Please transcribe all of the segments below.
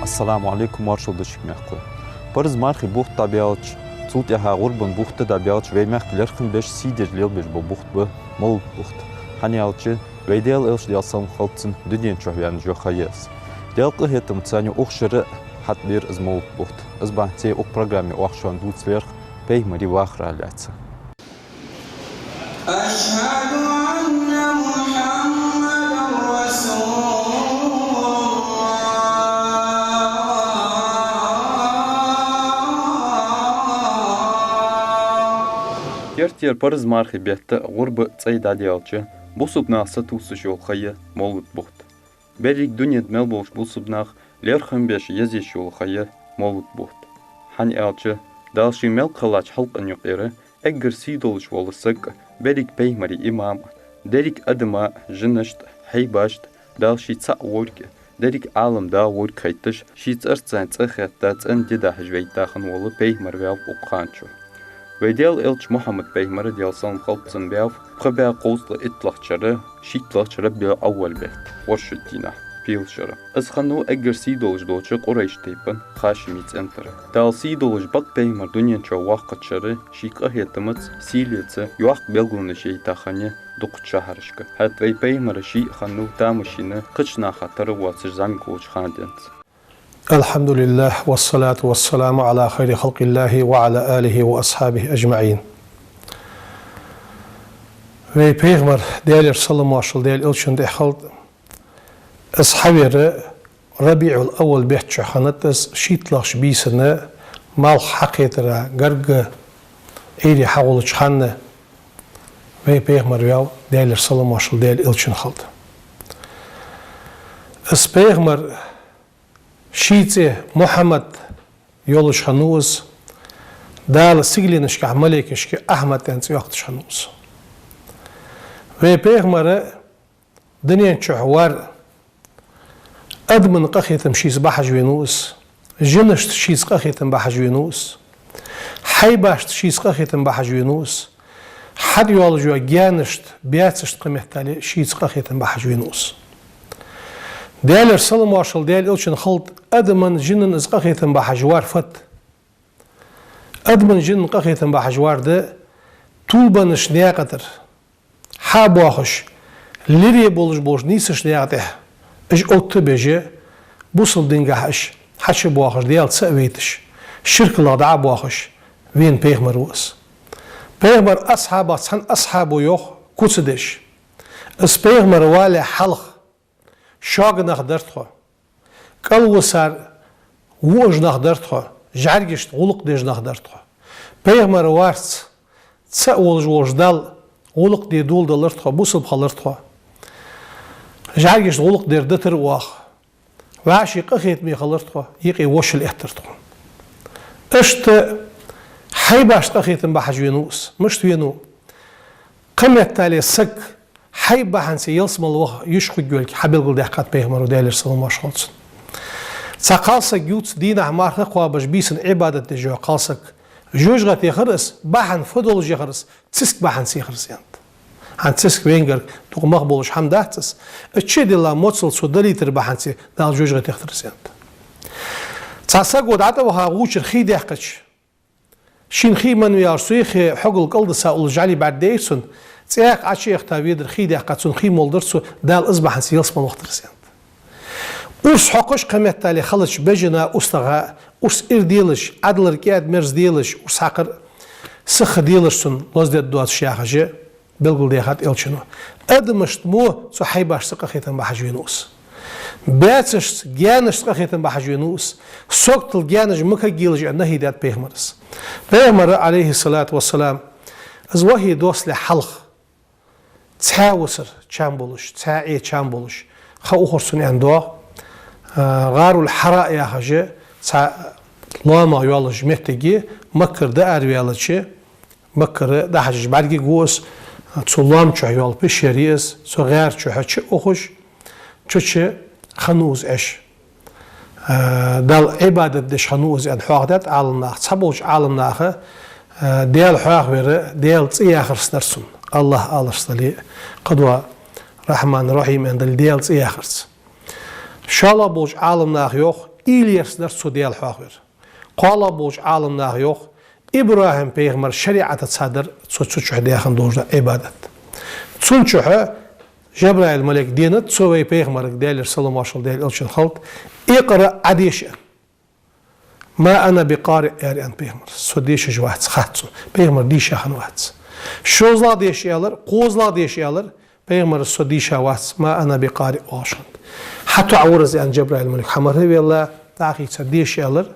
السلام عليكم ورشل دشك مخكو. برز مارخي بوخت طبيعتش صوت يها غربن بوخت طبيعتش وي مخ لرخن بش سيدر ليل بش بوخت ب مول بوخت. هنيالتش ويديل إلش ديالسام خلطن دنيا شوفيان جو خياس. ديال قهيتم تسانيو أخشر حت بير از مول بوخت. از بانتي أو برنامج أخشان دوت لرخ بيه مري واخر علاتس. أشهد أن محمد رسول Кертер парыз мархи бетті ғұрбы цайда диалчы, бұл субнақсы тусы жол қайы молғыт бұхт. Берік дүниет мел болш бұл субнақ лерхым беш езеш жол қайы молғыт бұхт. Хан әлчы, далши мел қылач халқын юқері, әггір сидолыш волысық, берік пеймари имам, дерік адыма жынышт, хайбашт, далши ца орке, дерік алым да ор қайтыш, шиц ырцан цахетта цан деда жвейтахын волы пеймар вел ұққанчу. ويديل إلش محمد بيمر ديال صام خلطن بياف خبا قوصل إطلاق شرة شيطلاق شرة بيا أول بيت ورشتينا بيل شرة أسخنو أجر سيدولج دوتش قريش تيبن خاشميت انتر دال سيدولج بق بيمر دنيا شو واقع شرة شيك أهيتمت سيليتس يواق بيلغون شيء تاخنية دوق شهرشك هات بيمر شيء خنو تامشينا قشنا خطر واتش زانكوش خاندنت الحمد لله والصلاة والسلام على خير خلق الله وعلى آله وأصحابه أجمعين. Ve Peygamber değerli sallallahu aleyhi ve sellem ilçin de xalq ashabire Rabiul Awwal behçe xanatas şitlax bisine mal haqiqetira garga eyri hawul çxanne ve Peygamber yav değerli sallallahu aleyhi ve sellem ilçin xalq. As Peygamber شيتي محمد يولش خنوز دال سيجلينش كعمليكش كأحمد تنس يوقتش خنوز وبيغمر دنيا شحوار أدمن قخيتم شيز بحج وينوس جنشت شيز قخيتم بحج وينوس حيباشت شيز قخيتم بحج وينوس حد يولجوا جانشت بياتشت قمتالي شيز قخيتم بحج وينوس ديال رسول الله صلى الله عليه وسلم خلط أدمن جنن إزقاقيتن بحجوار فت أدمن جنن قاقيتن بحجوار ده طولبنش نياقتر حاب واخش لري بولش نيسش نياقته إج أوت بيجي بوصل دينجاش حش بواخش ديال تسويتش شرك الله دعا بواخش وين بيغمر وس بيغمر أصحابه يوخ كوتسدش اس بيغمر والي حلق شاق نخدرتخو قال وسار ووج نخدرتخو جارجشت غلق ديج نخدرتخو بيغمر وارس تسأول جوج دال غلق دي دول دلرتخو بوصل خلرتخو جارجشت غلق دير دتر واخ واشي قخيت مي خلرتخو يقي وش الاحترتخو اشت حيباش قخيتن بحجوينوس مشت وينو قمت تالي سك حيبا هنسي يلسم الله يشخو جولك حبيل قل دحقات بيغمر ودالر صلى الله عليه وسلم تقالسك جوت دينا عمار خقوا باش بيسن عبادة جو قالسك جوج غتي خرس باحن فضل جي خرس تسك باحن سي خرس يانت عن تسك وينجر تو مقبولش حمداتس اتشي دي الله موتسل سو دليتر باحن سي دال جوج غتي خرس يانت تاسق ودعته وها غوش الخي دحقش شين خي من ويار سويخ حقل قلد ساول جعلي بعد ديسون تياق عشيخ تابيدر خي دحقتسون خي مولدرسو دال ازبحن سي يلسم وقت رسيانت أرس حقش قمت تالي خلش بجنا أستغى أرس ديلش عدل ركياد مرز ديلش أرس حقر سخ ديلش سن لازديت دوات شياخجة بلغل ديخات إلشنو أدمشت مو سو حيباش سقخيتن بحجوينوس باتش جانش سقخيتن بحجوينوس سوقت الجانج مكا جيلج أنهي دات بيغمرس بيغمر عليه الصلاة والسلام از وحي دوس لحلق تساوسر چامبولش تساعي چامبولش خو خرسوني عندوه غارو الحراء يا حاجة لوما يولج متجي مكر ده أرويالتشي مكر ده حاجة بعدي جوس تصلام شو يول بشريس سو غير شو حش أخش شو خنوز إيش دال عبادة دش خنوز أن حاقدت عالنا صبوج عالنا ديال حاق وير ديال تياخر سنرسون الله صلي قدوة رحمن رحيم عند الديال تياخرس شالا بوش عالم ناخ يوخ İlyaslar sudiyal xaqır. Qala boş alımlar yox. İbrahim peygamber şeriatı sadır suçu hadiyaxın doğruda ibadet. Çünkü Cebrail melek dini tsovay peygamber deyler sallallahu aleyhi ve sellem için halt iqra adiş. Ma ana biqari yani peygamber sudiş jvat xatsu. Peygamber dişaxın vat. Şozlar deşiyalar, qozlar deşiyalar. Peygamber sudişa vat ma ana biqari oşan. Hatta avraz yani Cebrail melek hamar ve Allah taqiqa deşiyalar.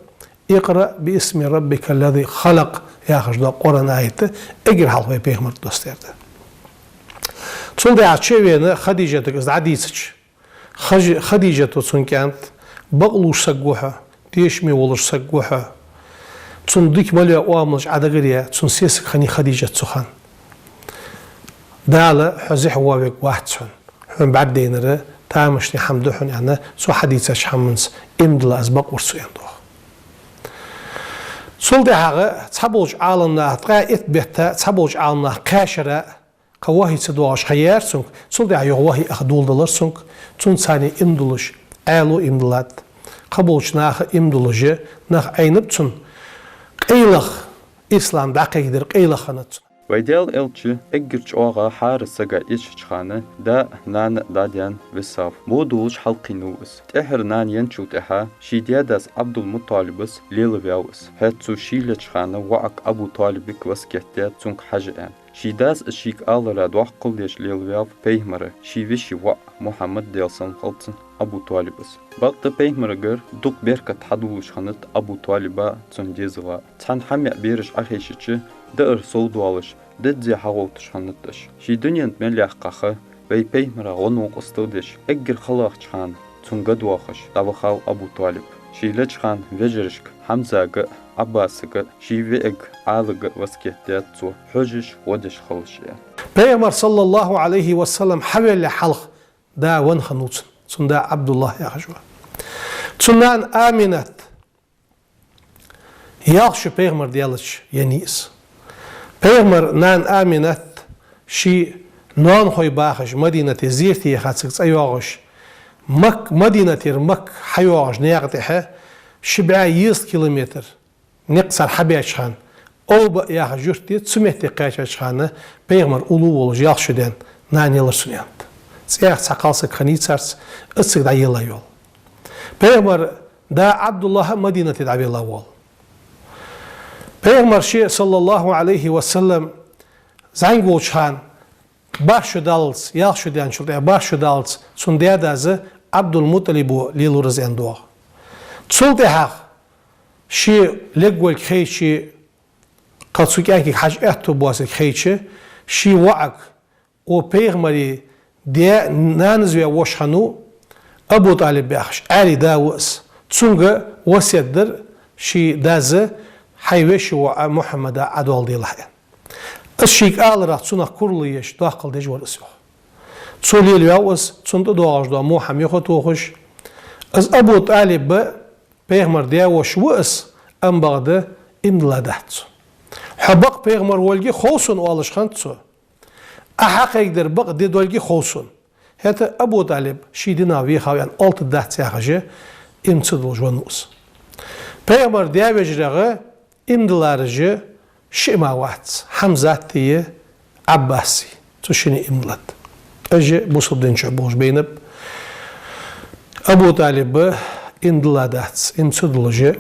İqra bi ismi rabbikellezî halak yaxşıda Kur'an ayeti egir halqay peygamber dostlardı. Sonra çeveni Hadice de adisiç. Hadice to sunkant bağluşsa goha, deşmi olursa goha. Çun dikmali o amlış adagriya, çun sesi khani Hadice tsuhan. Dala hazih wavik wahtsun. Hum baddinere tamashni hamduhun yani su hadise şamins imdla azbaq ursu yandu. Sol dehağı çabulç alınlar gayet bette çabulç alınlar kaşara kawahi sıduaş hayar sunk sol dehağı wahi ahduldalar sunk çun sani imduluş alu imdlat kabulç nah imdulucu nah aynıp çun qeylaq İslam daqiqdir qeylaqanat Vaydel elçi eggirç oğa harısaga iç çıkanı da nan dadyan vesaf. Bu duluş halqinuvus. Tehir nan yençu teha şidiyadas Abdülmuttalibus lilviyavus. Hetsu şile çıkanı vaak Abu Talibik vaskette tsunk haj'an. Şidas ışik alara duaq qıldeş lilviyav peyhmara. Şivişi vaak Muhammed delsan qaltsın Abu Talibus. Baqta peyhmara gör duq berkat haduluş hanıt Abu Taliba tsun dezila. Tsan hamya beriş aheşici دأر صودوالش ددزي حاولتش هنتش شي دنيا مليح قخة وي بيمرا غنوق استودش اجر خلاق چخان تونغد واخش داوخاو ابو طالب شي لچخان وجرشك حمزة عباسك شي ويق عالق وسكيتات تو حجش ودش خلش Peygamber sallallahu aleyhi ve sellem haveli halq da wan khanut sunda Abdullah ya hajwa sundan aminat yaxşı peygamber diyalıç yenis Peygamber nan aminat şi non xoy baxış madinati zirti yaxatsıq ayağış mak madinatir mak hayağış neyaqtiha şib'a 100 kilometr neqsar habiyaçxan oba yax jurti tsumehti qaçaçxanı Peygamber ulu oluş yaxşıdan nan yılırsun yandı. Siyaq saqalsı qanitsars ıtsıq da yıla yol. Peygamber da Abdullah madinati dabila wol. Peygamber şi sallallahu aleyhi ve sellem zango çhan başu dalts yaxşı dan şulda başu dalts sundaya dazı Abdülmuttalibu liluruz endo. Çulda haq şi legwel khaychi qatsukaki haj ehtu bosu khaychi şi wa'ak o peygamberi de nanz ve woshhanu Abu Talib baxş Ali Davus çunga wasiyatdir şi dazı hayveş ve Muhammed'e adol diyorlar. Işık alarak çuna kuruluş dağıl dejvarısı. Çolil yavuz çunda doğuşda Muhammed yoxutuş. Az Abu Talib peygamber diyavuş vus ambağdı imdladat. Habaq peygamber volgi xosun alışxan tsu. Ahaqigdir baq dedolgi xosun. Hatta Abu Talib şidina vi xayan alt dat yaxıcı imçidul jvanus. Peygamber diyavecrağı imdlarıcı Şimavat, Hamzatiye, Abbasi. Tuşini imdlat. Öce bu subdinçe boş beynip Abu Talib'ı imdladat, imdladılıcı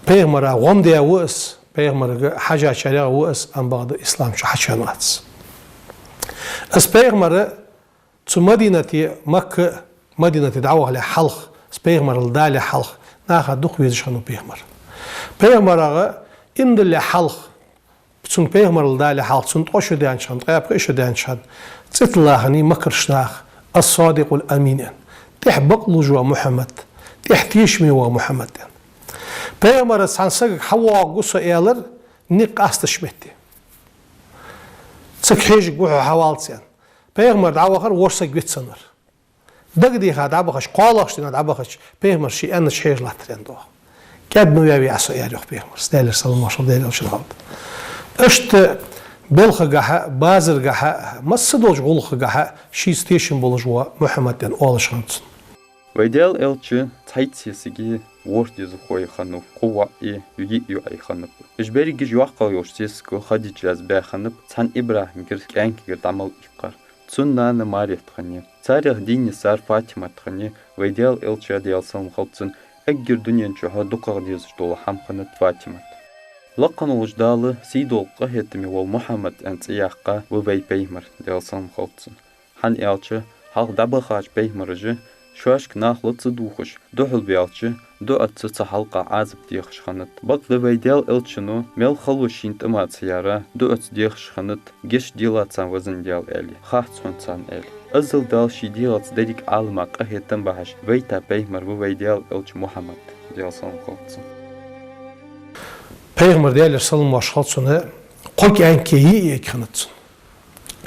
Peygamber'e gom diye vız, Peygamber'e haca çarığa vız, ambağda İslamçı haçanat. Az Peygamber'e tu Madinati Mekke, Madinati davahli halq, Peygamber'e dali halq, naha duq vezişanu Peygamber. Peygamber'e imdli halq, Çün peygamberil dali halq çün toşu diyançan, qayapqa işu diyançan. Çıtlahani makırşnaq, as-sadiqul aminen. Tihbaqlu jwa Muhammed. Tihtişmi wa Muhammed. Peygamber sansaq hawa gusa eyalar niq astışmetti. Çıkhej guhu havaltsan. Peygamber davaxar worsak bitsanır. Dagdi ha dabaxaş qalaxştina dabaxaş peygamber şi an şehirlatırendo. Kadnu yavi aso yarıq peygamber. Steyler sallallahu aleyhi ve sellem. Öşt belxagaha, bazırgaha, masıdolj gulxagaha şi station bolujwa Muhammed'den oluşansın. Vaydel elçi taytsiyesigi ورد يزخوي خنوف قوة يجي أي خنوف إيش بري جي واقع يورسيسكو خديج لازبا خنوف تان إبراهيم كرك أنك كرت عمل إقار تسنة أنا ماريا تخني تاريخ ديني صار فاطمة تخني ويديال إلشا ديال سلم خلصن أجر دنيا نشوها دقة ديز دول حم خنت فاطمة لقن وجدال سيدول قهتمي والمحمد أنت إياقا وبي بيمر ديال سلم خلصن حن إلشا حق دبخاج بيمرجه شواشك ناخلة تصدوخش دوحل بيالشي دو أتسا حلقة عازب ديخش خنت بقل ويديال إلشنو ميل خلوشين تمات سيارة دو أتس ديخش خنت جيش ديلات سان وزن ديال إلي خاحت سون سان إلي أزل دال شي ديلات ديك عالما قهيتن بحش ويتا بيهمر ويديال إلش محمد ديال سان خلصن بيغمر ديال سلم واشخلصن قلك أنكي يكخنتسن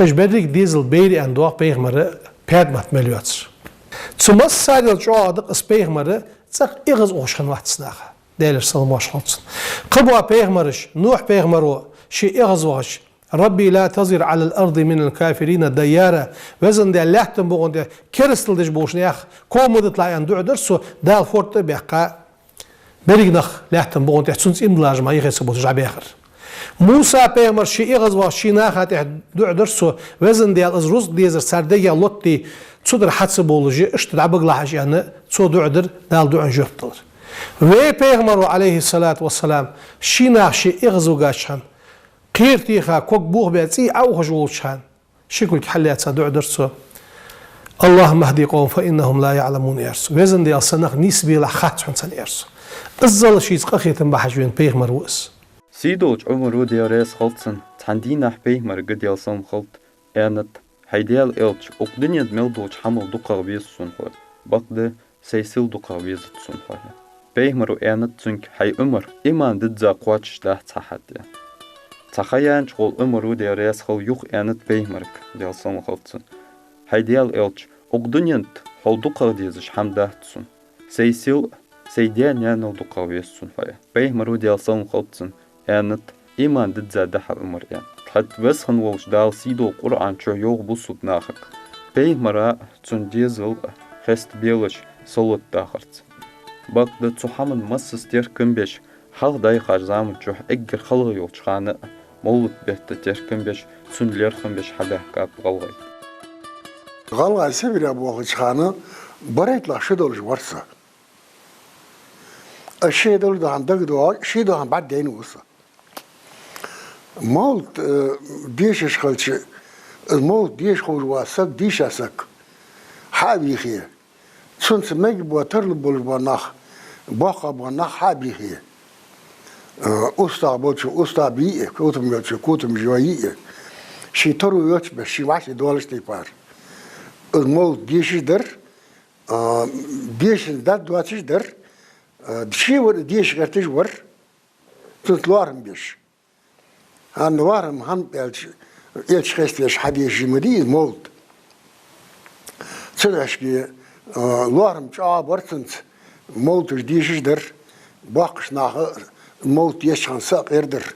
إيش بدرك ديزل بيري أن دوق بيغمر بيادمات مليوتس تسمس سادل جوادق اس بيغمر تسق إغز أوشخن واحد سناخة ديال سلم واشخلصن قبوا بيغمرش نوح بيغمرو شي إغز وغش ربي لا تزر على الأرض من الكافرين ديارة وزن ديال لحتن بوغن ديال كرستل ديش بوشن ياخ كومو دطلع يندوع درسو دال فورت بيحقا بريغنخ لحتن بوغن ديال تسنس إمدلاج ما يغيس بوتجع بيخر موسى بيغمر شي إغز وغش شي ناخة دوع درسو وزن ديال إزروز ديزر ساردية لوتي تصدر حدث بولوجي اشتدع بقلاحش يعني تصدر عدر دال دوع جوفتلر وي بيغمر عليه الصلاة والسلام شي ناخ شي إغز وغاشان قيرتيخا كوك بوغ بيتي أو خجولشان شكل حليات سادوع درسو اللهم اهدي قوم فإنهم لا يعلمون يرسو ويزن دي أصناخ نسبي لحات حنسان يرسو الظل شي تقاخيتن بحجوين بيغمر وإس سيدوج عمرو دياريس خلصن تحندينا بيهمر قد يلسم خلط آنت هيديال إلش أقدنيا دملدوج حمل دقا غبيز سنخوي بقد سيسيل دقا غبيز تسنخوي بيهمرو آنت تنك حي أمر إمان ددزا قواتش داه تحدي تخيان شغل أمرو دياريس خل يوخ آنت بيهمرك ديال سلم خلصن هيديال إلش أقدنيا حل دقا ديزش حمده تسن سيسيل سيديان يانو دقا غبيز سنخوي بيهمرو ديال سلم خلصن آنت إيمان ددزا دحر أمر يعني حت بس خنوش دال سيدو قرآن شو يوغ بوسط ناخك بيه مرا تون ديزل خست بيلش صلوت داخرت بقد تحمل مسس تيركن بيش حق دايقار زامن جوح اجر خلغ يولشخانة مولت بيت تيركن بيش تون ليرخن بيش حدا كاب غلغي غلغي سبيل أبو غلشخانة بريت لا شدولش ورسا الشيء دول ده عندك دوا شيء ده عم بعد دين وصل مولت ديش خلش المولت ديش خور واسك ديش اسك حابي خير سنس ميج بوتر بولبناخ باقا بناخ حابي خير أستا بوتش أستا بيه كوتم يوتش كوتم جوائيه شي ترو يوتش بشي واش دولش تيبار المولت ديش در ديش داد دواتش در شي ور ديش غرتش ور تطلعهم بيش هان وارم هان إلش خستيش حديش جمدي مولد تلاشكي وارم شعب ورتنت مولد جديش در باقش ناخ مولد يشان ساق يردر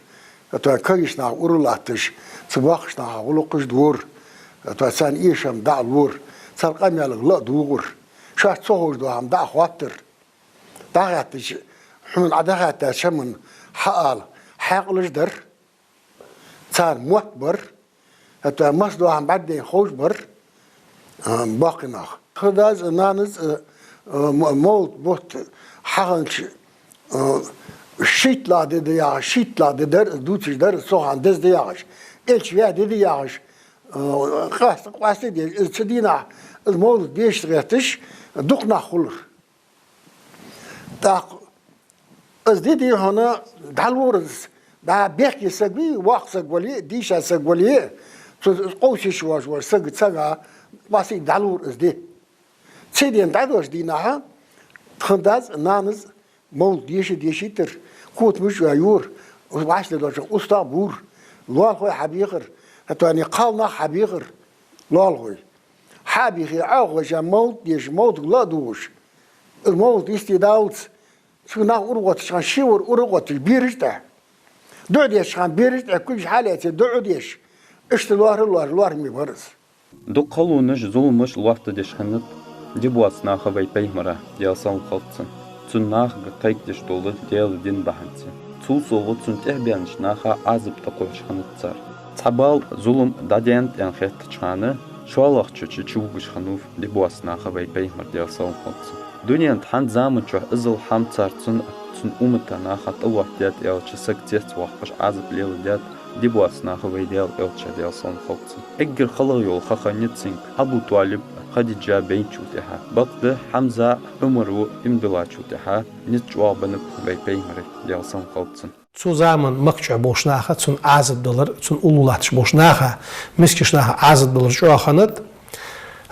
تو كيش ناخ ورلاتش تباقش ناخ ولقش دور تو سان إيشام دع الور سرقام يالغ لا دور شاش تصوش دو هم دع خواتر دعاتش حمل عداها شمن حقال حقلش در صار موتبر حتى مصدو عم بعدين خوش بر باقي ناخ خداز نانز موت بوت حقنش شيت لا دي يا شيت لا دي در دوتش در سو عندز دي ياش الش يا دي ياش قاس دي تدينا الموت ديش غاتش دقنا خلر داق از دي هنا دالورز دا بيحكي سقبي واق سقولي ديشا سقولي قوسي شواش ور سق سقا باسي دالور از دي تسيدين دادوش ديناها تخنداز نانز مول ديشي تر كوت مش يور واش دوش استا بور لوال خوي حبيخر حتى اني قالنا حبيخر لوال خوي حبيخي عاغ جمول ديش موت لا دوش الموت استداوت شو نا اورغوت شان شيور اورغوت بيرجتا دو ديش خان بيرجت كل حالات دو ديش اشتلوار ميبرز دو قلونش زولمش الوقت ديش خنت دي بواسنا خوي بيمرا ديال سام خلصن Tun nach gekeikt Stolle der din bahansi. Zu so tun terbianisch nacha azib ta qoshxanitsar. Tabal zulum dadient en khet chane شوالخ تشوفش خنوف لبواس ناخا بي بيمر ديال صون خلص دنيا تحن زامن شو ازل حمصار تن أمتا ناخا طوح ديات إل تشسك تيت وقش عازب ليل ديات لبواس ناخا بي ديال إل ديال صون خلص إجر خلق يول خخا نتسنك أبو طالب خديجة بين شوتها بقد حمزة عمرو إمدلا شوتها نتجوا بنك بي بيمر ديال صون خلص Zu zaman makçı boşnaha, tun azad dolar, tun ululatış boşnaha, miskişnaha azad dolar çoğanıt.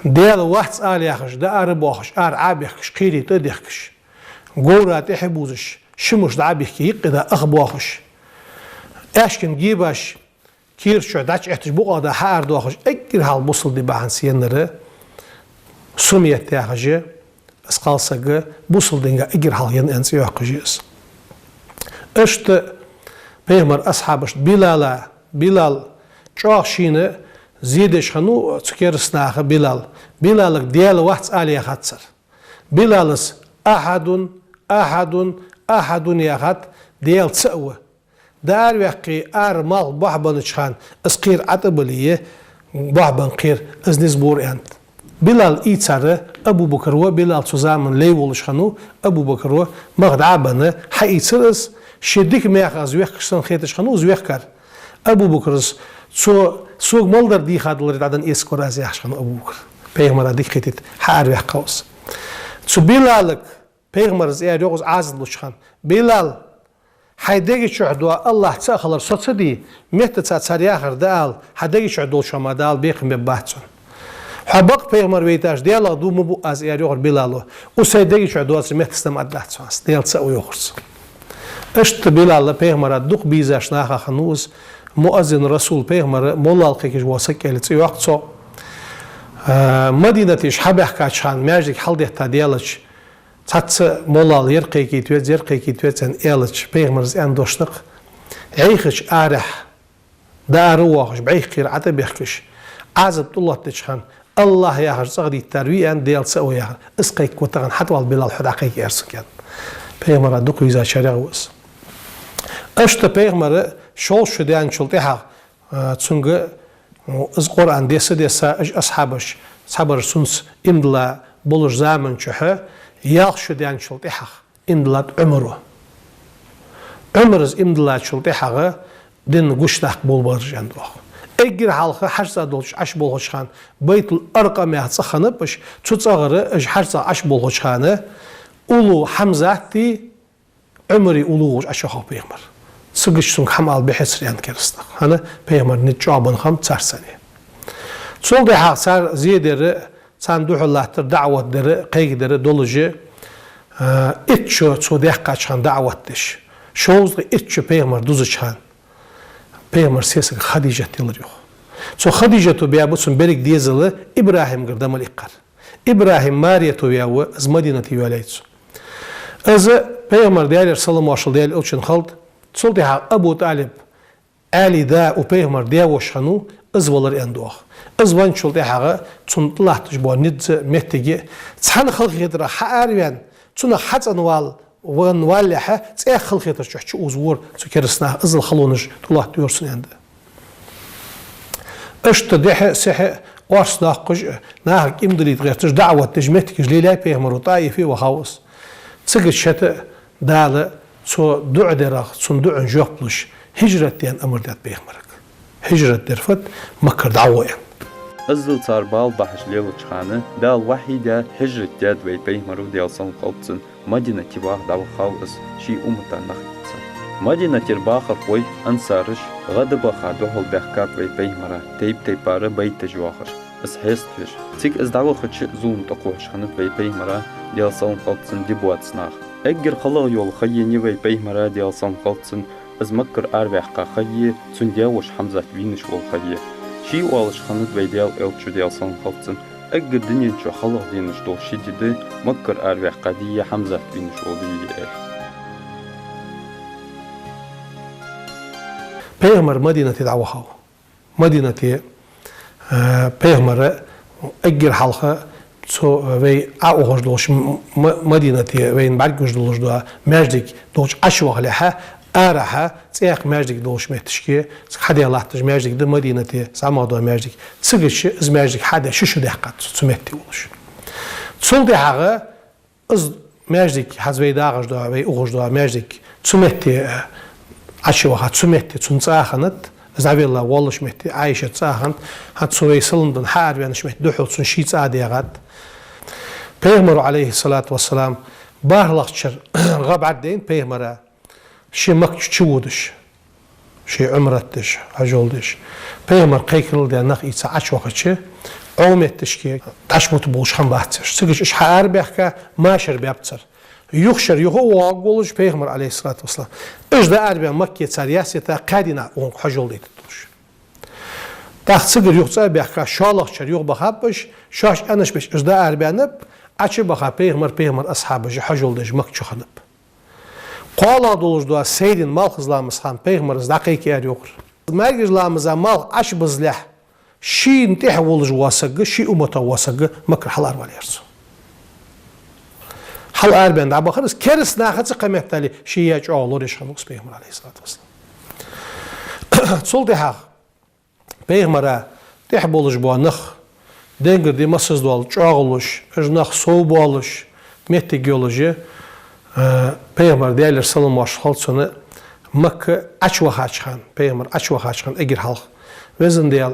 Değerli vaxt aliyakış, da arı boğış, ar abiyakış, qiri tadiyakış. Gorat ihibuzış, şimuş da abiyakı yıqqıda aq boğış. Eşkin gibaş, kirçö, daç ehtiş bu qada har doğış, ekkir hal busul dibahan siyenleri, sumiyet tiyakıcı, ısqalsagı, busul dinga ekkir hal yen ensi yoqıcıyız. İşte Peygamber ashabış Bilal çok şeyini zideşhanu tükerisnağı Bilal'lık diyel vaxt aliye hatsar. Bilal'ız ahadun yahat diyel tsıvı. Dar veqi mal bahbanı çıkan ıskir atıbıliye bahban qir izniz bur ent. Bilal itsarı Abu Bakr ve Bilal zusammen leyvoluşhanu Abu Bakr ve mağdabanı haitsırız شديك مياخ أزويخ كشتن خيتش خنو أزويخ كار أبو بكر سوق مالدر دي خادلر دادن إسكور أزيخش خنو أبو بكر بيغمر ديك خيتت حار ويخ قوس سو بلالك بيغمر زيار يوغز عازد لوشخان بلال حيداقي شعدوا الله تساخلر صوت دي ميت تساري آخر دال حيداقي شعدوا شما دال بيخم بباحتون حبق بيغمر ويتاش ديالا دو مبو أزيار يوغر بلالو وسيداقي شعدوا ميت تستم أدلاتون ديال تساو يوغرس İşte Bilal'la Peygamber'e duk bizaş naha xanuz muazzin Rasul Peygamber'e mollal qekiş vasak gelitsi yoqtso Madinatiş habah kaçan merjik haldehta diyalaç tatsı mollal yer qekitvet yer qekitvetsen elaç Peygamber'z en doşnaq ayxiş arah darı waqış bayqir ata bexkiş azabullah tçxan Allah yaxır sağdi terbiyen diyalsa o yaxır isqayk kotagan hatwal Bilal hudaqayk yersukan Peygamber'e duk bizaş şarağız İşte Peygamber'e şol şudiyan çultiha çünkü iz Kur'an desa ashabış sabır suns imdla buluş zaman çuha yağ şudiyan çultiha imdlat ömrüz imdla çultiha din guştaq bulbar jandu egir halqı harsa dolş aş bolğuşxan baytul arqam yatsxanıpış çutsağırı harsa aş bolğuşxanı ulu hamzati ömrü ulu aşağı Peygamber Sıgışsın hamal behesri yan keristaq. Hani Peygamber ne cevabın ham çarsani. Sol da hasar ziyederi sanduhullahtır davetleri qeygideri dolucu etço çodaq qaçan davetdiş. Şoğuzda etço Peygamber duzu çan. Peygamber sesi Hadice dilir yox. So Hadice to biya busun berik diyezili İbrahim gırdamal iqqar. İbrahim Mariya to biya ve az Madinati velaytsu. Az Peygamber diyalir sallallahu aleyhi ve sellem için xald Soltiha Abu Talib Ali da u Peygamber diyawoşhanu izwalar endoq. Izwan çoltiha çuntlahtış bu nid mehtegi çan xalqiyatra haryan çuna hatsanwal wan walaha tsay xalqiyatra çuhçu uzwur çukerisna izl xalunuş tulah diyorsun endi. İşte dehe sehe warsnaqış nahk imdilit gırtış davet tejmehtiki lilay Peygamber taifi ve havus. Sıgıçete dalı so du'deraq sun du'un jopluş hicret diyen emrdat Peygamber'e. Hicret derfet Mekke da'waya. Azıl tarbal bahş lewçxanı dal wahida hicret diyad ve Peygamber diyal san qaltsın Madine tibah dav xavs şi ummatan naxtsan. Madine tirbaqar qoy ansarış gada baxa dohol behkat ve Peygamber teyp teypara bayt tejwaxır. Es hestviş. Tik ez dawa xıç zoom taqoşxanı ve Peygamber diyal san qaltsın dibuatsnaq. Egger xalaq yol xayni ve Peygamber diyal san qaltsın از مكر أربع قاخية تندياوش حمزة وينش والخية شي والش خنت ويديال إلتشو ديال صن خلصن أجر دنيا شو خلق دينش دول شديد مكر أربع قدية حمزة وينش والدي Peygamber Medine'te davaha. Medine'te Peygamber أجر حلقة so ve ağır doluş Medineti ve barguş doluş da meclik doluş aşvaqlaha araha tsayaq meclik doluş metişki hadi Allah'tır meclik de Medineti samada meclik çıgışı iz meclik hadi şu daqiqat sumetti oluş sol dağı iz meclik hazveyda ağızda ve uğuzda meclik sumetti aşvaqa sumetti sunsaxanat Zavilla Wallash metti Aisha tsahan hat suvey sılından har vermiş metti duhulsun şiits adiyagat Peygamber aleyhissalatu vesselam barlaqçır gabad deyin Peygamber'a şey makçı vuduş şey umratmış hacolduş Peygamber qaykırıldı naq itsa aç vaqçı ovmettiş ki taşmutu buluşan bahtır sıgıç iş har behka maşır beptsir Yuxşar yuxu oğaq oluş Peygamber aleyhissalatu vesselam. Özde Erben Mekke sariyaseta qadina on hajol deydi duruş. Taxsıgır yuxsa behka şalaqçar yux baxapış, şaş anışmış özde Erbenib açı baxa Peygamber ashabı hajol deydi Mekke xanıb. Qala dolujda seydin mal xızlamız xan Peygamber daqiqi er yoxur. Mergizlamıza mal aş bizlah. Şin tih oluş wasaqı, şi umata wasaqı Mekke halar valyarsı. Hal Erben de bakarız keris naxatı kıymetli şiyaç olur yaşanmış Peygamber aleyhissalatu vesselam. Sol deha Peygamber'a teh boluş bu anıq dengir demasız dol çoğuluş, öznaq soğuk boluş, metti geoloji Peygamber değerler salım var halsını Mekke aç vaha çıkan Peygamber aç vaha çıkan egir halk vezin deyal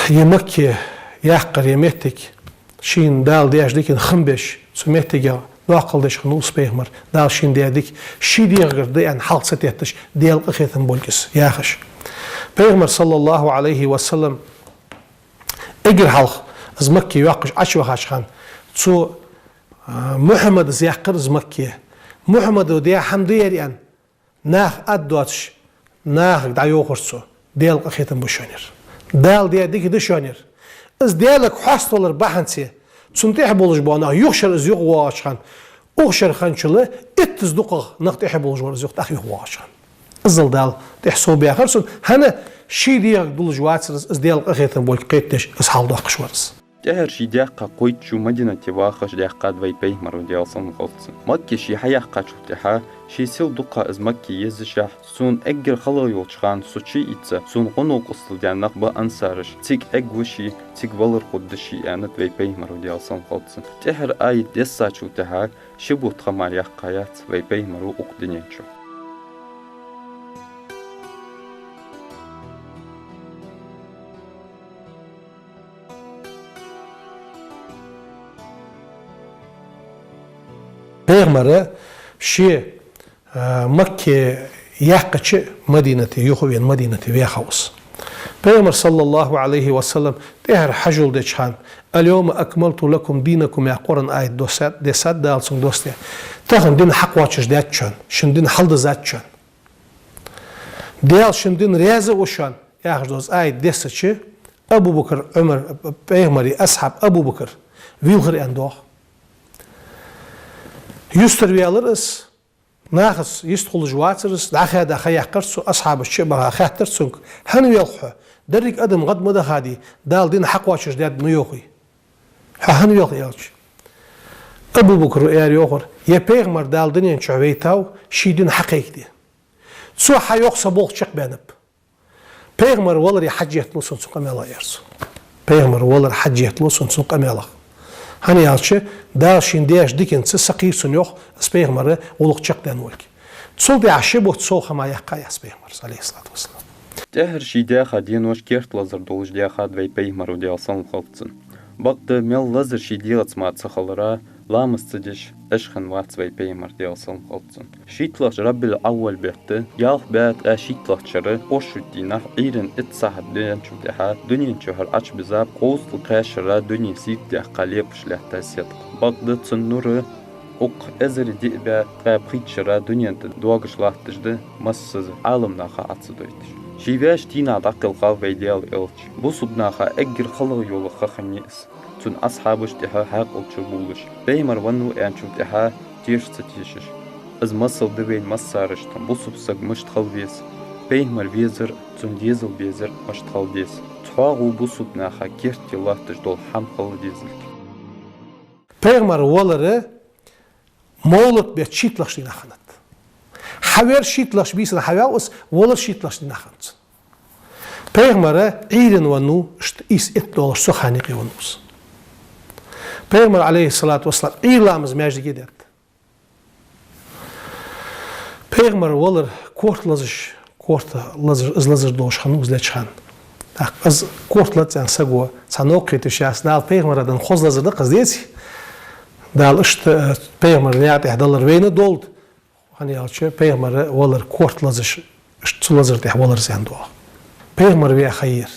Mekke yaqır yemettik Şin dal diyajdikin 15 sümetiga naqıldıç xnus Peygamber dal şin dedik şi diyagırdı yani halk setetiş diyal qıxetin bolgis yaxış Peygamber sallallahu aleyhi ve sellem egir halk az Mekke yaqış aç ve haşxan su Muhammed ziyaqır az Mekke Muhammed diye hamdiyer yani nah adduatş nah da yoqursu diyal qıxetin boşanır dal diye dik düşanır از دیالک خواست olur bahansi. Çünkü buluş bu ana yok şer yok vaçkan. O şer xançılı ettiz duqa naqtih buluş var yok taxi vaçkan. Azıl dal tehsob yaxırsun. Hani şey diye buluş vaçsız az dial qaxetin bol qettiş az halda qış varız. Her şey diyaqqa qoytçu Madinati vaxış diyaqqa ve Peygamber diyalsan qalsın. Makki şey hayaqqa çutiha şey sil duqa az Makki yezişah sun eggir xala yol çıxan suçi itsa sun qonu qısıl diyanaq ba ansarış tik egguşi tik valır quddişi anat ve Peygamber diyalsan qalsın. Her ayet dessa çutiha şibut xamal yaqayat ve Peygamber uqdinençu. Peygamber'e şi Mekke yaqçı Medineti yuxuven Medineti ve xavs. Peygamber sallallahu aleyhi ve sellem tehar hajul de çhan. Al-yawma akmaltu lakum dinakum ya Kur'an ayet desat dalsın dostu. Tahın din haq vaçış datçan. Şimdin halda zatçan. Deyal şimdin riyazı uşan. Yaxdoz ayet desaçı Abu Bakr Ömer Peygamberi ashab Abu Bakr vilhir endoq. Yüstür ve alırız. Nağız yüst kulucu vatırız. Daxaya daxaya yaqırsu ashabı şibağa xahtırsun. Hani yalxu. Derik adım qadmada hadi. Dal din haq vaçış diyad mı yoxu. Hani yalxu yalçı. Abu Bakr eğer yoxur. Ya Peygamber dal dinin çöveytav şidin haqiqdi. Su ha yoxsa bolçıq benip. Peygamber vaları hac etlisin suqamela yersu. Peygamber vaları hac etlisin suqamela. Hani yalçı dal şindiyaş dikinsi saqiysun yox Peygamber'e uluqçaqdan olki. Sol de aşı bu sol xama yaqayas Peygamber aleyhissalatu vesselam. Her şey diye hadin hoş kert lazır doluş diye had ve Peygamber diyalsan qalsın. Baktı mel lazır şey diyatma saxalara lamıstıcış eşxan vat ve Peygamber diyalsan qalsın. Şitlaç Rabbil avval behti yaq bat şitlaçları oşudina irin itsahad dünyan çudaha dünyan çöhər aç bizab qostul qaşra dünyan sit qaliyapışlahta siyat. Baktı tsnuru ok ezri dibe qapriçra dünyada doğuşlaştırdı massız alımnaha atsıdıydı. Şiveş tina daqılqa ve ideal elç. Bu subnaha eggir xalq yolu xaxanis. Tun ashabış diha haq olçu buluş. Peygamber vanu ençu diha tirstitişiş. Az masıl deveyn massarıştım. Bu subsak mışt xalvies. بيهمر بيزر تون ديزل بيزر أشتغل ديز تحاغو بوسوب ناخا كيرت الله تجدول حم خل ديزلك بيغمر ولره مولت بيت شيتلش دي نخنت حوير شيتلش بيسن حواوس ولر شيتلش دي نخنت بيغمر عيرن ونو اشت إيس إتدولش سخانيقي ونوس بيغمر عليه الصلاة والسلام إيلامز ماجد جدت بيغمر ولر كورت لزش كورت لزر دوش خنوز لتشخان از كورت لتزان سقوة سانوقي تشاس دال بيغمر دن خوز لزر دقز ديتي دال اشت بيغمر نيات $1 وين دولد هني alçı بيغمر ولر كورت لزش اشت لزر تح ولر زان دوا بيغمر بيا خير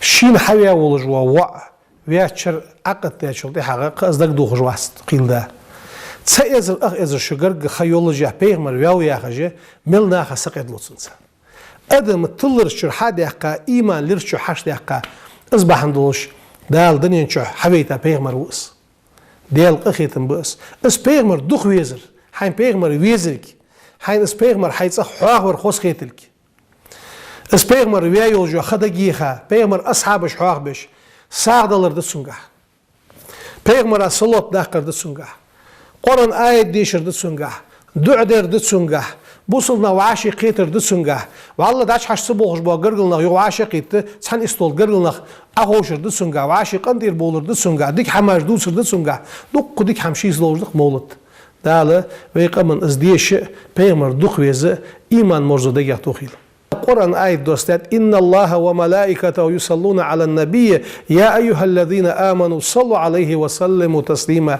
شين حويا ولجوا وا وياتشر عقد تاچل دي حقا قصدك دوخ واست قيل ده تسيزر ازر شجر خيولوجيا بيغمر ويا خجه ملنا خسقد لوتسنسا ادم تلر شرحه دقه ايمان لرشو حش دقه اصبح ندوش دال دنيا شو حبيتا بيغمر وس ديال قخيتن بس اس بيغمر دوخ ويزر حين بيغمر ويزرك حين اس بيغمر حيصح حواغور خوس خيتلك اس بيغمر ويا يوجو خدقيخه بيغمر اصحاب شواغ بش ساغدلر دسونغا بيغمر صلوت داقر دسونغا قرآن آية ديشر دسونغا دعدر دسونغا بوصلنا وعاشي قيتر دسونغا والله داش حش سبوخش بو قرقلنا يو عاشي قيت سحن استول قرقلنا اغوشر دسونغا وعاشي قندير بولر دسونغا ديك حماش دوسر دسونغا دوق ديك حمشيز لوجدق مولت داله ويقمن ازديش بيغمر دوخ ويزه ايمان مرزده يحتوخيل القرآن آية دوستات إن الله وملائكته يصلون على النبي يا أيها الذين آمنوا صلوا عليه وسلموا تسليما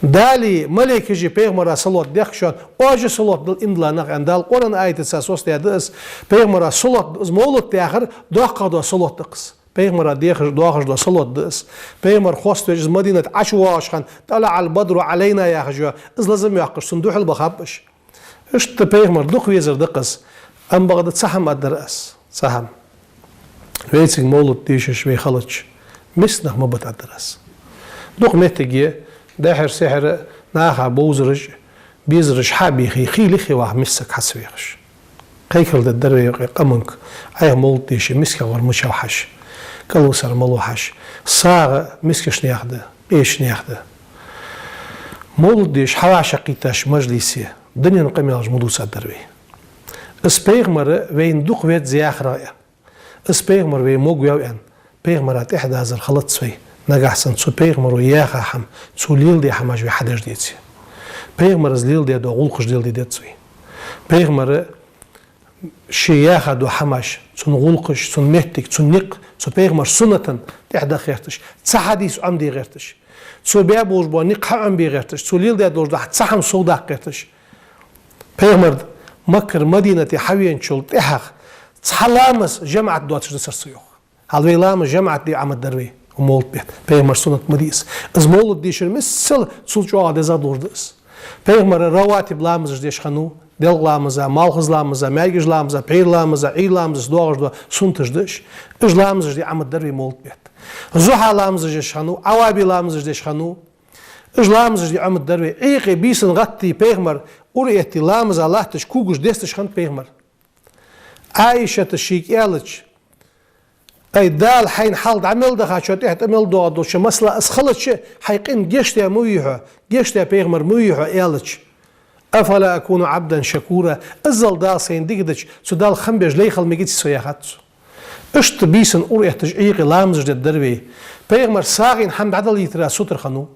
دالي ملائكة جي بيغمرا صلوات ديخشان واجه صلوات دل إمدلانق عند القرآن آية تساسوس تيادس بيغمرا صلوات مولد تياخر دوقع دو صلوات تقص بيغمرا ديخش دوقع دو صلوات دس بيغمر خوست وجز مدينة عشواش خان طلع البدر علينا يا خجوا إز لازم يعقش صندوح البخابش اشت بيغمر دوخ ويزر دقص أم بغداد سهم الدرس سهم ويتسق مولد ديشش ويخلطش مسنخ مبت الدرس دوق متجي داحر سحر ناخا بوزرج بيزرج حابي خي لخي واحد مسك حسويخش قيكل الدروي قمنك أي مولد ديش مسك ورمشة وحش كلوسر ملوحش صاغ مسكش نياخده إيش نياخده مولد ديش حواشة قيتاش مجلسي دنيا نقمي مدوس الدروي اسبيغمر وين دوق ويت زياخ رأي اسبيغمر وين موجوا ان بيغمرات إحدى هذا الخلط سوي نجحسن سو بيغمر وياخا حم سو ليل دي حماج وحدش ديتي بيغمر زليل دي دو غلقش ديل دي ديت سوي بيغمر شياخا دو حماش سو غلقش سو مهتك سو نق سو بيغمر سنة إحدى خيرتش تحديث عم دي غيرتش سو بيابوش بو نق عم بي غيرتش سو ليل دي دو تحم صودا غيرتش بيغمر مكر مدينة حوين شلت إحخ تحلامس جماعة دواتش دسر سيوخ هالوي لامس جماعة دي عمد دروي ومولت بيت بيغمر سنة مديس از مولت ديشر مسل سلجوا ديزا دوردس بيغمر رواتب لامس ديش خنو دل لامزا مالخز لامزا ماجج لامزا بير لامزا عير لامزا دوغش دو سنتش ديش اج لامس دي عمد دروي مولت بيت زوحا لامس ديش خنو عوابي لامس ديش خنو اج لامس دي عمد دروي ايقي بيسن غطي بيغمر وريتي لامز الله تشكوجش دستش خند بيغمر عايشة الشيك يالج اي دال حين حالد عمل دخا شو تحت عمل دو شو مسلا اسخلت شي حيقين جيشتي مويحو جيشتي بيغمر مويحو يالج افلا اكون عبدا شكورا ازل دال سين ديقدش سو دال خنبج ليخل ميجيت سوياخات اشت بيسن وريتش ايقي لامز دي الدروي بيغمر ساغين حمد عدل يترا سوتر خنو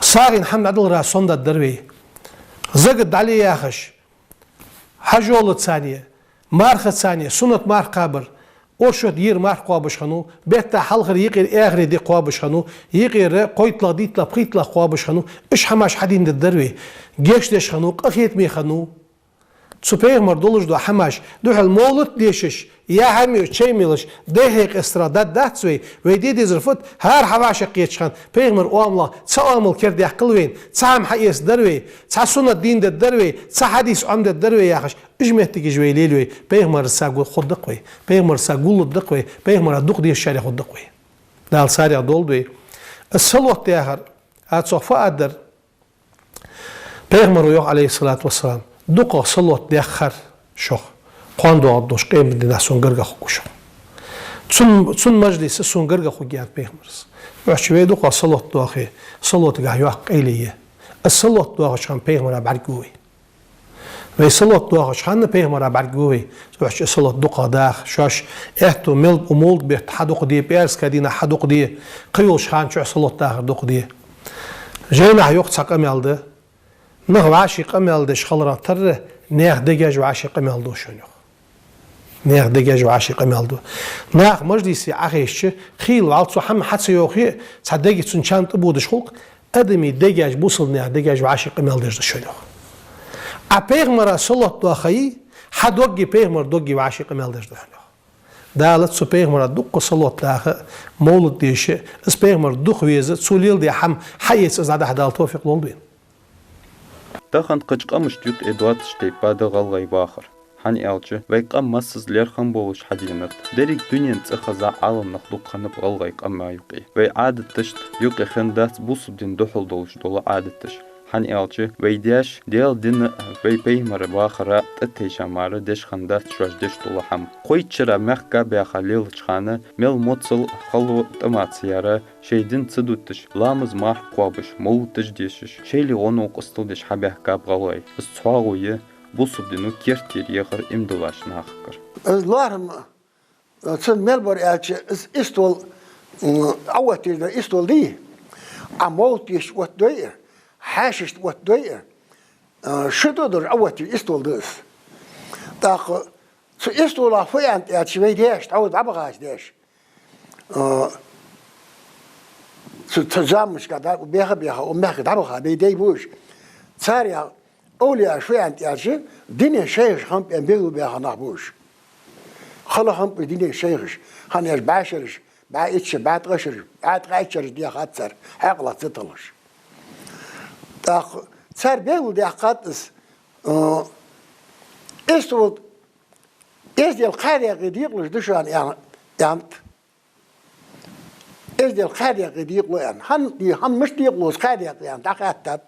ساغين حمد عدل را صند الدروي زقد عليه ياخش حجولة ثانية مارخة ثانية سنة مارخ قابر أرشد يير مارخ قابش خنو بيتا حلغر يقير آخر دي قابش خنو يقير قويتلا ديتلا بقيتلا قابش خنو إش حماش حدين الدروي جيش ديش خنو قخيت مي خنو تسوبيغ مردولش دو حماش دوح المولد ديشش يا هميش تشيميلش دهيق استرادات داتسوي ويدي دي زرفت هار حواشا قيتشخان بيغمر اواملا تسامل كرد يحقلوين تسام حقيس دروي تساسونا الدين دا دروي تسحديث عمد الدروي ياخش اجمهتك جوي ليلوي بيغمر ساقول خود دقوي بيغمر ساقول الدقوي بيغمر الدق دي الشارع خود دقوي دال سارع دولدوي الصلوة تياخر هاتسوفا أدر بيغمر يوح عليه الصلاة والسلام دقو صلوة ديخر شوخ Quando doş qeym dina songırga xukuşu. Çun meclisi songırga xugiyat peyğmers. Vəçvey duqa salat duaqi, salat gahyoq qeyliye. Salat duaqı çan peyğmera barguvi. Ve salat duaqı çan peyğmera barguvi. Vəç salat duqa dağ, şaş, ehtu milb umuld bir taduq diye, pers kadina haduq diye, qiyul şan çu salat dağ duq diye. Jeyna yok çaqam aldı. Nıq vaşiqam aldı, şxalran tarı, neğ degaj vaşiqam aldı şönüq. ناخ دجاج وعاشق مالدو ناخ مجلسي عخيش خيل وعلصو حم حتى يوخي صدقي تسون شانت بودش خلق ادمي دجاج بوصل ناخ دجاج وعاشق مالدش شنو ابيغمر صلوت دوخي حدوغي بيغمر دوغي وعاشق مالدش دهنو دالت سو بيغمر دوق صلوت داخ مولد ديش اس بيغمر دوخ ويز سوليل دي حم حيس زاد حدال توفيق لولدين تخن قچقمش جوت ادوات شتيباده غلغي باخر Hani elçi ve qammasız lerxan boluş hadiyinat. Derik dünyen tsıxaza alınıq duqqanıp qalğay qamma yuqi. Ve adet tışt yuqi xendat bu subdin duhul doluş dolu adet tış. Hani elçi ve diyaş del din ve peymara baxara tteşamarı deş xendat şuaj deş dolu ham. Qoyçıra mehka be xalil çxanı mel motsıl xalu tamatsiyara şeydin tıdutış. Lamız mah qobış mol tışdeşiş. Şeyli onu oqıstul deş habah qab qalğay. Isçağuyu bu subdinu kertir yağır imdulaş nahkır. Larım sen Melbourne elçi istol avatirde istol değil. Amol diş what doy. Haşiş what doy. Şudur avatir istol des. Da su istola fayant elçi ve diş tavut abagaş diş. Su tazammış kadar beha o meh dabaga be dey buş. Sarya أولياء شوي عند يارجي دنيا شيخ هم بيعملوا بها نابوش خلا هم بدنيا شيخش هن يش بعشرش بعيدش بعد غشرش بعد غيشرش دي خاطر عقلة تطلش تاخ صار بيعملوا دي قاتس استود إزدي الخارج قديقلش دشان يعني إزدي الخارج قديقلو يعني هن مش ديقلوس خارج يعني تاخدت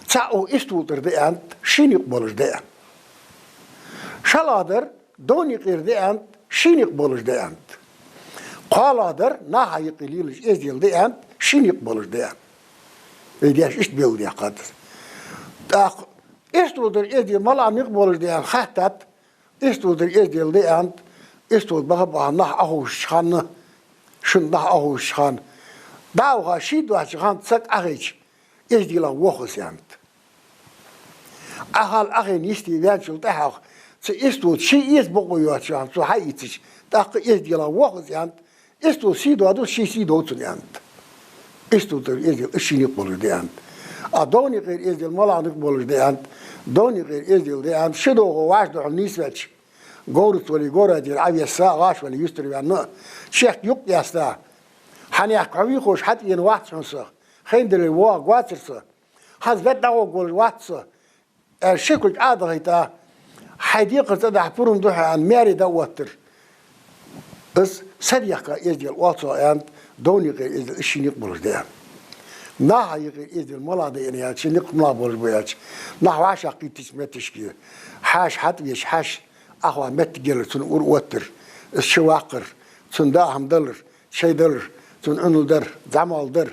Çao istuldur deyant, şinik bolur deyant. Şaladır, donikir deyant, şinik bolur deyant. Qaladır, nahayı qililiş ezdil deyant, şinik bolur deyant. Ve diyaş iş bil diye qadır. İstuldur ezdil malamik bolur deyant, xahtat, istuldur ezdil deyant, istul bağa nah ahuş xanı, şundah ahuş xan. Dağğa şidva xan tsak ahiç, ezdila voxus yant. Ahal ahin isti verçul tahaq. Se istut şi is boğuyor şu an. Su hayitiş. Dakı izdila voxus yant. Istut sido adu şi dotun yant. Istutur izdil işinik bolur deyant. Adoni qir izdil malanik bolur deyant. Doni qir izdil deyant. Şido o vaşdu nisveç. Gorut veli goradir avyasa gaş veli yustri yanı. Şeyh yok yasta. Hani akavi hoş hat yen vaxtsansa. Xendiri wa gwatsırsa. Hazvet dağı gol vatsa. الشكل عادة حديقة تدع فرم دوحة عن ماري دواتر بس سريقة إزدي الواطة عند دوني غير إزدي الشي نقبلش ديان ناها يغير إزدي الملاضي يعني شي نقبلا بولش بياتش ناها عاشا قيتش متشكي حاش حد يش حاش أخوة متجل تن واتر الشواقر تن داهم دلر شي دلر تن انو در زمال در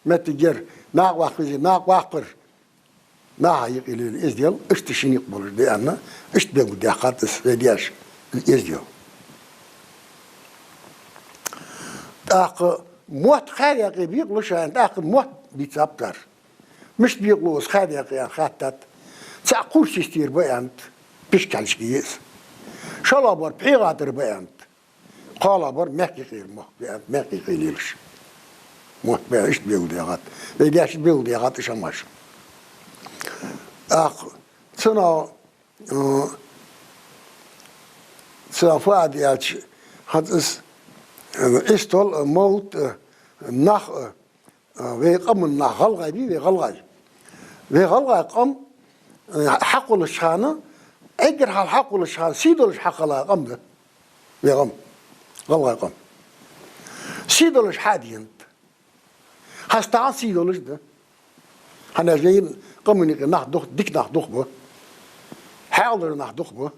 متجر ناق واقفزي ناق واقر ناها يقيل الإزديال اشتشين يقبلش دي أنا اشتبه دي قاتس دياش الإزديال تاق موت خارقي بيقلوش عن تاق موت بيتابتر مش بيقلوش خارقي عن خاتت تاقوش يستير بيانت بيشكالش كيس شلابر بحيغاتر بيانت قالابر مكي خير موت بيانت مكي خيليلش موت بيان اشتبه دي قات دياش بيل دي قات شماش صنع فؤاد يالش هاد استول موت نخ ويقم النخ غلغي بي ويغلغي قم حقل الشانة اجر هالحقل الشانة سيدول الحقل قم ده ويقم غلغي قم سيدول الشحادين هستعان سيدول ده هنا جايين قمني ناخ دخ ديك ناخ دخ بو حاضر ناخ دخ بو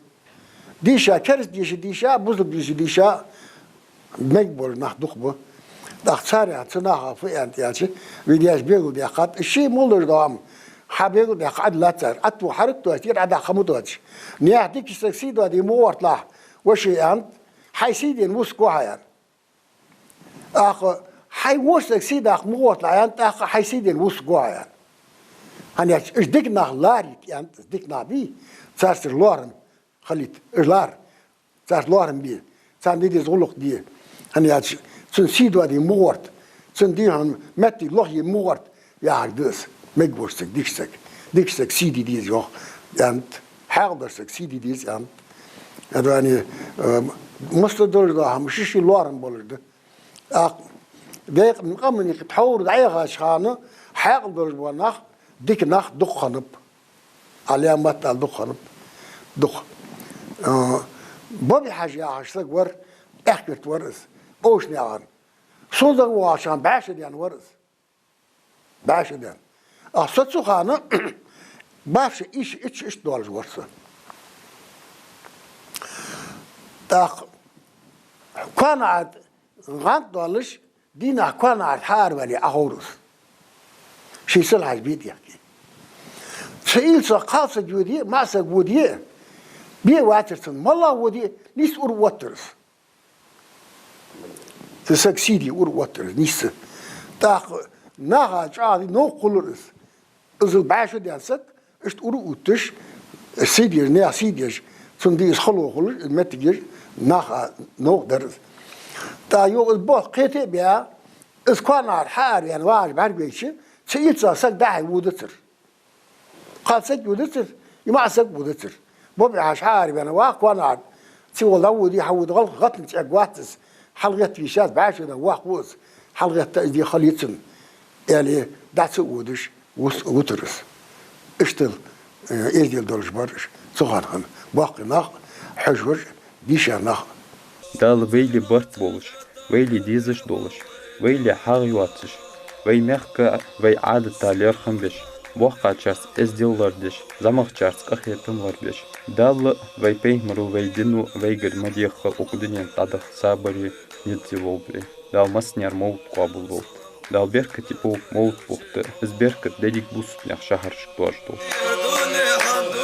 Dişa keriz dişa buzluk dişa mecbur nahduk bu. Daxçar çına hafı entiyacı vidiyaj begul diyakat şey mulur doğam. Habegul diyakat latar atu harik tuatir ada khamu tuatir. Niyahdi kisaksi doadi muwartlah وشي أنت حيسيدين وسكوها أخ حي وسك سيد أخ موت لا أنت أخ حيسيدين وسكوها هني إيش ديكنا لاري أنت ديكنا بي صارت لارن خليت لار صارت لارن بي صار دي زغلق دي هني سن سيدو دي موت سن دي هم متي لوه موت يا عدس مجبورسك ديكسك سيدي دي جو أنت حاضرسك سيدي دي أنت Yani mustadırdı ham şişi loran bolurdu. Ve kamını tavur dayağa şanı haqdır bu dik dukhanıp alamat al dukhanıp duk. Bu bir haja yaşlık var ehkert varız. Oş ne an. Sonra o aşan başlayan varız. Başlayan. Asatsu xanı baş iç dolaj varsa. Tak kanaat gant dalış dina kanaat harvali ahurus. Şeysel hazbiyet yaki. Şeyilsa kalsa güdiye, masa güdiye. Bir vatırsın, malla güdiye, nis ur vatırız. Tısık sidi ur vatırız, nisi. Tak naha çağdı, no kuluruz. Izıl başı densek, işte ur utuş, sidir, ne sidir. Son diye xalo xolo metigir naha no deriz. Ta yo bu qete biya iskwanar har yani var berbeşi çeyitsa sak dahi wudatır. Qalsak wudatır, imasak wudatır. Bu bir ashar yani wa kwanar çi wala wudi hawud gal gatn çagwatis halqat fi şaz başda waqus halqat di khalitsin yani datsı wuduş wuturuz. İşte ezdil dolş barış. Soğanın bakınaq hücür dişanaq. Dal veyli bart boluş, veyli diziş doluş, veyli hağyuatış, vey mehka vey adetaler xambeş. Boğqa çars ezdillar deş, zamaq çars qahiyetim var beş. Dal vey peymru vey dinu vey gırmadiyakı okudunyan tadı sabari nidzi volbli. Dal masnyar moğut qabul volt. Dal berkati poğuk moğut buğtu, iz berkat dedik bu sütnyak şahar şıktuaj dol. Merhaba, merhaba,